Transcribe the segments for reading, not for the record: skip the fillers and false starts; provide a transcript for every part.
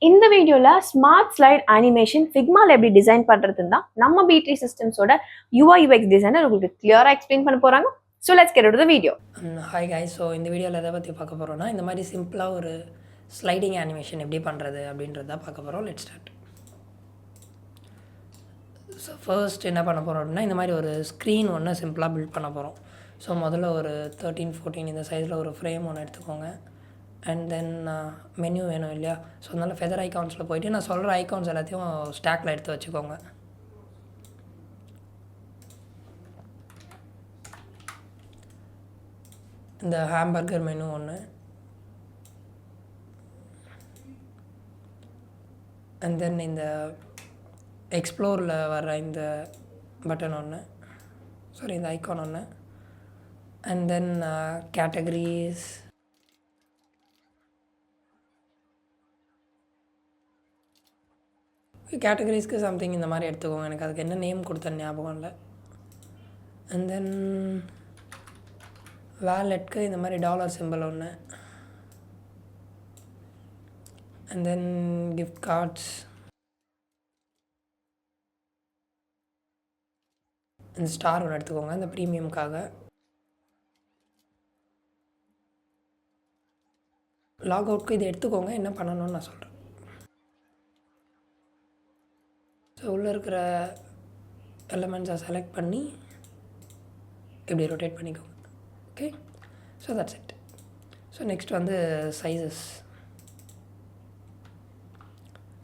இந்த வீடியோல smart slide animation ஃபிக்மால எப்படி டிசைன் பண்றதுன்னு தான் நம்ம BTree சிஸ்டம்ஸோட UI UX டிசைனர் உங்களுக்கு கிளியரா எக்ஸ்பிளைன் பண்ண போறாங்க. So let's get into the video. Hi guys. So இந்த வீடியோவில் எதை பற்றி பார்க்க போகிறோம்னா, இந்த மாதிரி சிம்பிளாக ஒரு ஸ்லைடிங் அனிமேஷன் எப்படி பண்ணுறது அப்படின்றது தான் பார்க்க போகிறோம். Let's start. ஸோ ஃபர்ஸ்ட் என்ன பண்ண போகிறோம் அப்படின்னா, இந்த மாதிரி ஒரு ஸ்க்ரீன் ஒன்று சிம்பிளாக பில்ட் பண்ண போகிறோம். ஸோ முதல்ல ஒரு 13-14 இந்த சைஸில் ஒரு ஃப்ரேம் ஒன்று எடுத்துக்கோங்க. அண்ட் தென் மெனு வேணும் இல்லையா? ஸோ அதனால் ஃபெதர் ஐகான்ஸில் போய்ட்டு நான் சொல்கிற ஐகான்ஸ் எல்லாத்தையும் ஸ்டாக்கில் எடுத்து வச்சுக்கோங்க. இந்த ஹாம்பர்கர் மெனு ஒன்று, அண்ட் தென் இந்த எக்ஸ்ப்ளோரில் வர்ற இந்த பட்டன் ஒன்று, சாரி இந்த ஐக்கான் ஒன்று, அண்ட் தென் கேட்டகரிஸ், கேட்டகரிஸ்க்கு சம்திங் இந்த மாதிரி எடுத்துக்கோங்க. எனக்கு அதுக்கு என்ன நேம் கொடுத்த ஞாபகம் இல்லை. அண்ட் தென் வேலெட்க்கு இந்த மாதிரி டாலர் சிம்பிள் ஒன்று, அண்ட் தென் கிஃப்ட் கார்ட்ஸ், இந்த ஸ்டார் ஒன்று எடுத்துக்கோங்க இந்த ப்ரீமியம்காக. லாக் அவுட்க்கு இதை எடுத்துக்கோங்க. என்ன பண்ணணும்னு நான் சொல்கிறேன். ஸோ உள்ளே இருக்கிற எலமெண்ட்ஸை செலக்ட் பண்ணி இப்படி ரொட்டேட் பண்ணிக்கோங்க. Okay, so that's it. So next வந்து சைஸஸ்.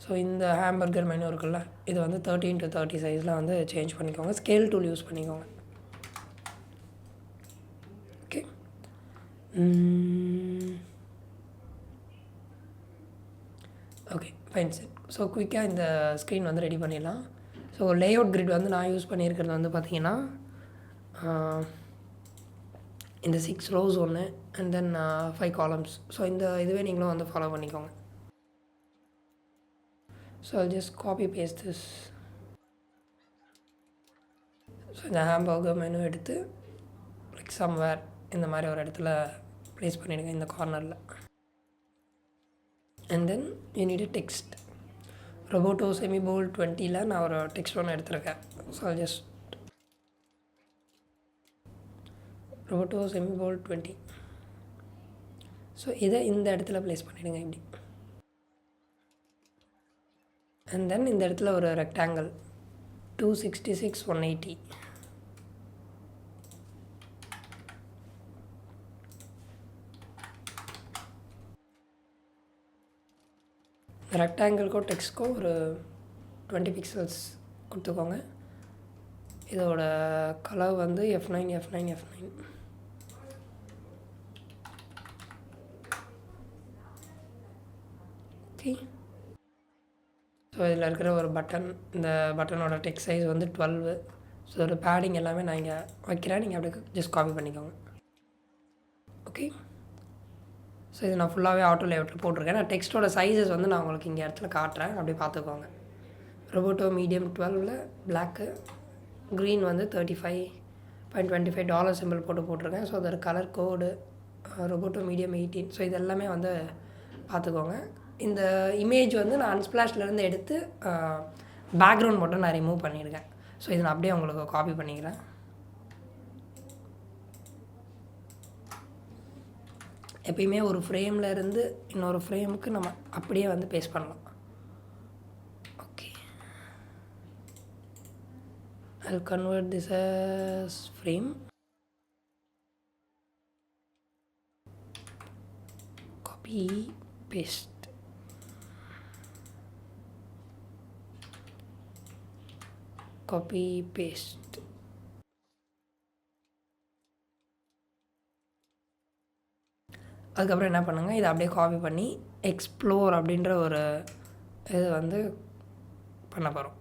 ஸோ இந்த ஹாம்பர்கர் மெனு இருக்குல்ல, இது வந்து 13-30 சைஸில் வந்து சேஞ்ச் பண்ணிக்கோங்க. ஸ்கேல் டூல் யூஸ் பண்ணிக்கோங்க. Okay, okay fine sir. So குயிக்காக இந்த ஸ்க்ரீன் வந்து ரெடி பண்ணிடலாம். ஸோ லேஅவுட் கிரிட் வந்து நான் யூஸ் பண்ணியிருக்கிறது வந்து பார்த்திங்கன்னா இந்த 6 rows ஒன்று, அண்ட் தென் 5 columns. ஸோ இந்த இதுவே நீங்களும் வந்து ஃபாலோ பண்ணிக்கோங்க. So I'll just copy paste this. So இந்த ஹாம்பர்கர் மெனு எடுத்து லைக் சம்வேர் இந்த மாதிரி ஒரு இடத்துல ப்ளேஸ் பண்ணிவிடுங்க, இந்த கார்னரில். And then you need a text. Roboto semibold 20ல் நான் ஒரு டெக்ஸ்ட் ஒன்று எடுத்திருக்கேன். So I'll just Roboto semibold 20. So இதை இந்த இடத்துல ப்ளேஸ் பண்ணிவிடுங்க இப்படி. அண்ட் தென் இந்த இடத்துல ஒரு ரெக்டாங்கிள் 266-180. ரெக்டாங்கிள்க்கோ டெக்ஸ்ட்க்கோ ஒரு 20 pixels கொடுத்துக்கோங்க. இதோட கலர் வந்து F9. ஓகே, ஸோ இதில் இருக்கிற ஒரு பட்டன், இந்த பட்டனோட டெக்ஸ்ட் சைஸ் வந்து 12. ஸோ ஒரு பேடிங் எல்லாமே நான் இங்கே வைக்கிறேன், நீங்கள் அப்படியே ஜஸ்ட் காப்பி பண்ணிக்கோங்க. ஓகே, ஸோ இது நான் ஃபுல்லாகவே ஆட்டோ லேஅவுட்டில் போட்டிருக்கேன். நான் டெக்ஸ்ட்டோட சைஸஸ் வந்து நான் உங்களுக்கு இங்கே இடத்துல காட்டுறேன், அப்படி பார்த்துக்கோங்க. ரொபோட்டோ மீடியம் 12, பிளாக்கு, க்ரீன் வந்து 35.25 டாலர் சிம்பிள் போட்டிருக்கேன். ஸோ அதோட கலர் கோடு ரொபோட்டோ மீடியம் 18. ஸோ இது எல்லாமே வந்து பார்த்துக்கோங்க. இந்த இமேஜ் வந்து நான் அன்ஸ்பிளாஷ்லேருந்து எடுத்து பேக்ரவுண்ட் மட்டும் நான் ரிமூவ் பண்ணியிருக்கேன். ஸோ இதை நான் அப்படியே உங்களுக்கு காப்பி பண்ணிக்கிறேன். எப்பயுமே ஒரு ஃப்ரேமில் இருந்து இன்னொரு ஃப்ரேமுக்கு நம்ம அப்படியே வந்து பேஸ்ட் பண்ணலாம். Okay, I'll convert this as frame. Copy, paste. Copy, paste. அதுக்கப்புறம் என்ன பண்ணுங்கள், இதை அப்படியே காப்பி பண்ணி எக்ஸ்ப்ளோர் அப்படின்ற ஒரு இது வந்து பண்ண போகிறோம்.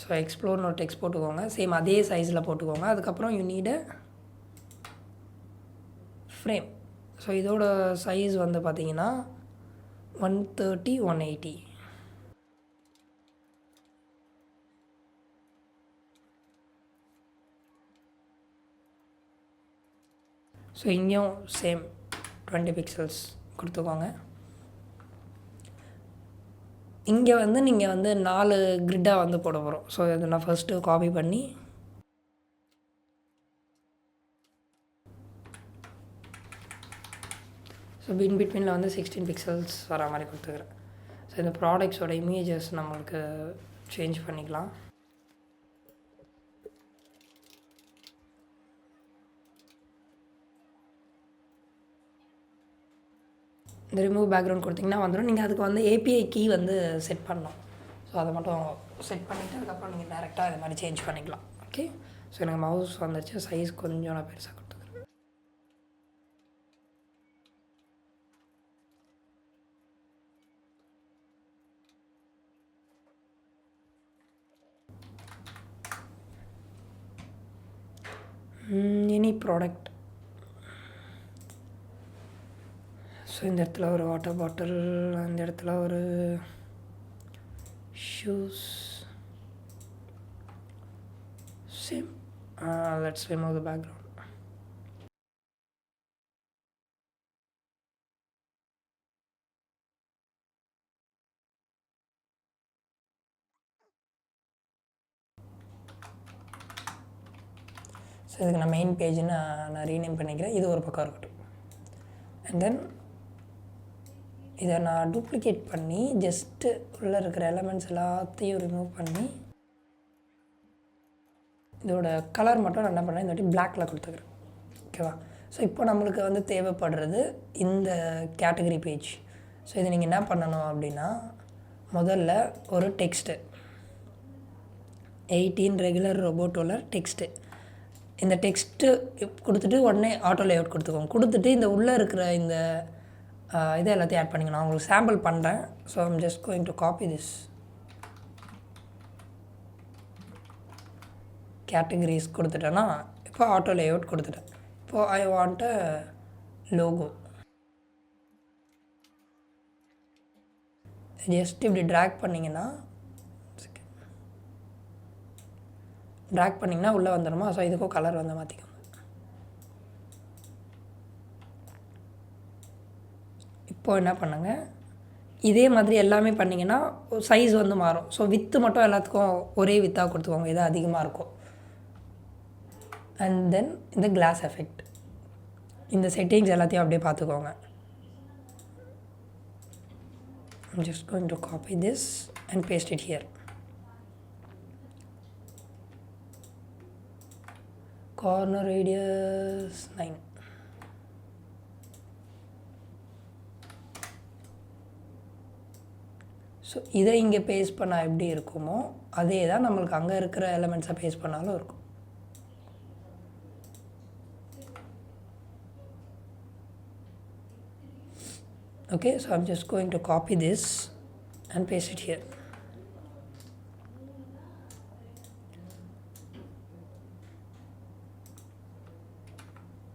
ஸோ எக்ஸ்ப்ளோர்னு ஒரு டெக்ஸ்ட் போட்டுக்கோங்க. சேம் அதே சைஸில் போட்டுக்கோங்க. அதுக்கப்புறம் யூ நீட் ஃப்ரேம். ஸோ இதோட சைஸ் வந்து பார்த்திங்கன்னா 130-180. ஸோ இங்கேயும் சேம் 20 பிக்சல்ஸ் கொடுத்துக்கோங்க. இங்கே வந்து நீங்கள் வந்து 4 கிரிட்டாக வந்து போட போகிறோம். ஸோ இதை நான் ஃபஸ்ட்டு காப்பி பண்ணி ஸோ பிட்வீனில் வந்து 16 பிக்சல்ஸ் வர மாதிரி கொடுத்துக்கிறேன். ஸோ இந்த ப்ராடக்ட்ஸோட இமேஜஸ் நம்மளுக்கு சேஞ்ச் பண்ணிக்கலாம். இந்த ரிமூவ் பேக்ரவுண்ட் கொடுத்திங்கன்னா வந்துடும். நீங்கள் அதுக்கு வந்து ஏபிஐ கீ வந்து செட் பண்ணணும். ஸோ அதை மட்டும் செட் பண்ணிவிட்டு அதுக்கப்புறம் நீங்கள் டேரெக்டாக இது மாதிரி சேஞ்ச் பண்ணிக்கலாம். ஓகே, ஸோ எனக்கு மவுஸ் வந்துச்சு. சைஸ் கொஞ்சம் நான் பெருசாக கொடுத்துக்கிறேன். Any product. ஸோ இந்த இடத்துல ஒரு வாட்டர் பாட்டில், அந்த இடத்துல ஒரு shoes. Same. Let's remove the background. So இதுக்கு நான் மெயின் பேஜ்னு நான் ரீநேம் பண்ணிக்கிறேன். இது ஒரு பக்கம் இருக்கட்டும். அண்ட் தென் இதை நான் டூப்ளிகேட் பண்ணி ஜஸ்ட்டு உள்ளே இருக்கிற எலமெண்ட்ஸ் எல்லாத்தையும் ரிமூவ் பண்ணி இதோட கலர் மட்டும் நான் என்ன பண்ணேன், இந்த வாட்டி பிளாக்கில் கொடுத்துக்கிறேன். ஓகேவா? ஸோ இப்போ நம்மளுக்கு வந்து தேவைப்படுறது இந்த கேட்டகரி பேஜ். ஸோ இதை நீங்கள் என்ன பண்ணணும் அப்படின்னா, முதல்ல ஒரு டெக்ஸ்ட்டு 18 ரெகுலர் ரோபோட்டோலர் டெக்ஸ்ட்டு. இந்த டெக்ஸ்ட்டு கொடுத்துட்டு உடனே ஆட்டோ லேஅவுட் கொடுத்துக்கோங்க. கொடுத்துட்டு இந்த உள்ளே இருக்கிற இந்த இதை எல்லாத்தையும் ஆட் பண்ணிக்கணும். நான் உங்களுக்கு சாம்பிள் பண்ணுறேன். So I'm just going to copy this categories கொடுத்துட்டேன்னா இப்போ ஆட்டோ லேஅவுட் கொடுத்துட்டேன். இப்போது I want a logo. Just இப்படி ட்ராக் பண்ணிங்கன்னா உள்ளே வந்துடுமா? ஸோ இதுக்கும் கலர் வந்து மாற்றிக்கோங்க. இப்போது என்ன பண்ணுங்கள், இதே மாதிரி எல்லாமே பண்ணிங்கன்னா சைஸ் வந்து மாறும். ஸோ வித்து மட்டும் எல்லாத்துக்கும் ஒரே வித்தாக கொடுத்துக்கோங்க, இது அதிகமாக இருக்கும். அண்ட் தென் இந்த கிளாஸ் எஃபெக்ட், இந்த செட்டிங்ஸ் எல்லாத்தையும் அப்படியே பார்த்துக்கோங்க. I'm just going to copy this and paste it here. Corner radius 9. So இதை இங்கே பேஸ்ட் பண்ணால் எப்படி இருக்குமோ அதே தான் நம்மளுக்கு அங்கே இருக்கிற எலமெண்ட்ஸை பேஸ்ட் பண்ணாலும் இருக்கும். Okay, so I'm just going to copy this and paste it here.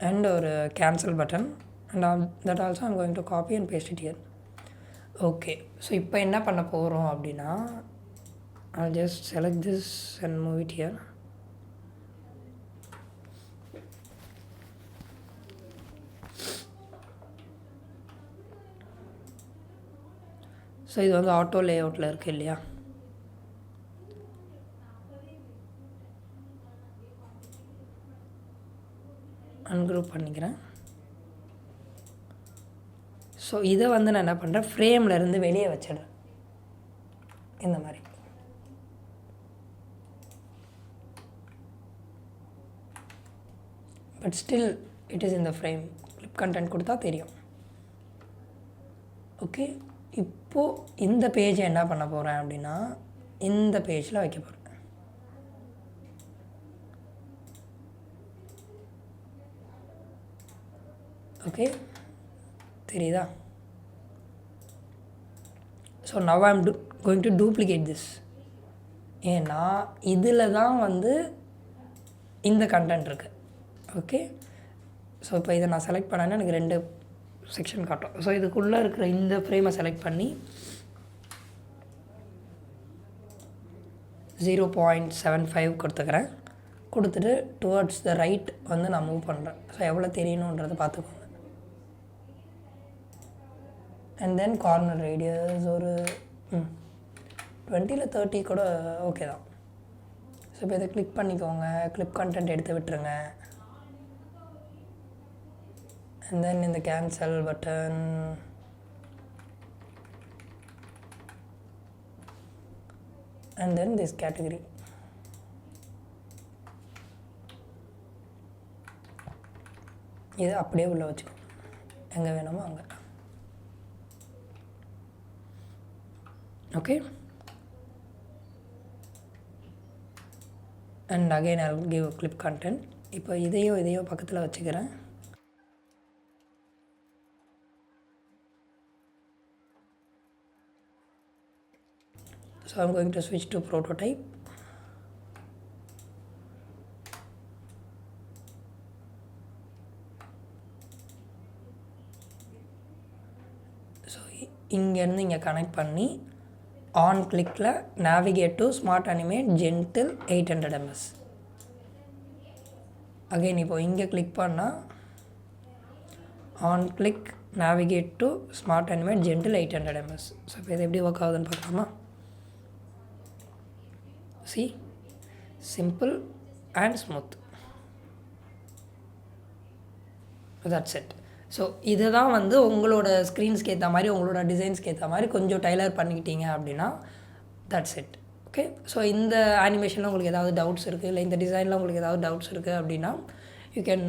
And or cancel button, and that also I'm going to copy and paste it here. Okay, so இப்போ என்ன பண்ண போகிறோம் அப்படின்னா, I'll just select this and move it here. So இது வந்து auto லேஅவுட்டில் இருக்குது இல்லையா? Ungroup பண்ணிக்கிறேன். ஸோ இதை வந்து நான் என்ன பண்ணுறேன், ஃப்ரேமில் இருந்து வெளியே வச்சிடுறேன் இந்த மாதிரி. But still it is in the frame. Clip content கொடுத்தா தெரியும். ஓகே, இப்போது இந்த பேஜை என்ன பண்ண போகிறேன் அப்படின்னா, இந்த பேஜில் வைக்க போகிறேன். ஓகே, தெரியுதா? So now I am going to duplicate this. ஏன்னா இதில் தான் வந்து இந்த கண்டென்ட் இருக்குது. ஓகே, ஸோ இப்போ இதை நான் செலக்ட் பண்ணேன்னா எனக்கு 2 செக்ஷன் காட்டும். ஸோ இதுக்குள்ளே இருக்கிற இந்த ஃப்ரேமை செலக்ட் பண்ணி 0.75 கொடுத்துக்கிறேன். கொடுத்துட்டு டுவர்ட்ஸ் த ரைட் வந்து நான் மூவ் பண்ணுறேன். ஸோ எவ்வளோ தெரியணுன்றதை பார்த்துக்கோங்க. அண்ட் தென் கார்னர் ரேடியஸ் ஒரு 20 to 30 கூட ஓகே தான். ஸோ இப்போ இதை கிளிக் பண்ணிக்கோங்க. கிளிப் கண்டென்ட் எடுத்து விட்டுருங்க. அண்ட் தென் இந்த cancel button, and then this category. இதை அப்படியே உள்ளே வச்சுக்கோங்க, எங்கே வேணுமோ அங்கே. Okay, and again I will give clip content. இப்போ இதையோ பக்கத்தில் வச்சுக்கிறேன். So I'm going to switch to prototype. So இங்கேருந்து இங்கே கனெக்ட் பண்ணி ஆன் கிளிக்கில் navigate to smart animate gentle 800 ms. Again இப்போ இங்கே கிளிக் பண்ணால் on click navigate to smart animate gentle 800 ms. So இப்போ இது எப்படி ஒர்க் ஆகுதுன்னு பார்க்கலாமா? See, simple and smooth. That's it. So இதை தான் வந்து உங்களோட ஸ்க்ரீன்ஸ்க்கு ஏற்ற மாதிரி, உங்களோட டிசைன்ஸ்க்கு ஏற்ற மாதிரி கொஞ்சம் டைலர் பண்ணிக்கிட்டீங்க அப்படின்னா தட்ஸ் இட். ஓகே, ஸோ இந்த அனிமேஷனில் உங்களுக்கு ஏதாவது டவுட்ஸ் இருக்குது, இல்லை இந்த டிசைனில் உங்களுக்கு ஏதாவது டவுட்ஸ் இருக்குது அப்படின்னா you can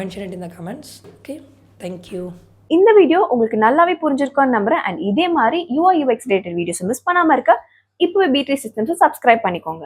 mention it in the comments. Okay, thank you. இந்த வீடியோ உங்களுக்கு நல்லாவே புரிஞ்சிருக்கும்னு நம்புறேன். அண்ட் இதே மாதிரி UI UX related videos miss பண்ணாமல் இருக்க இப்போவே BTree சிஸ்டம்ஸை சப்ஸ்கிரைப் பண்ணிக்கோங்க.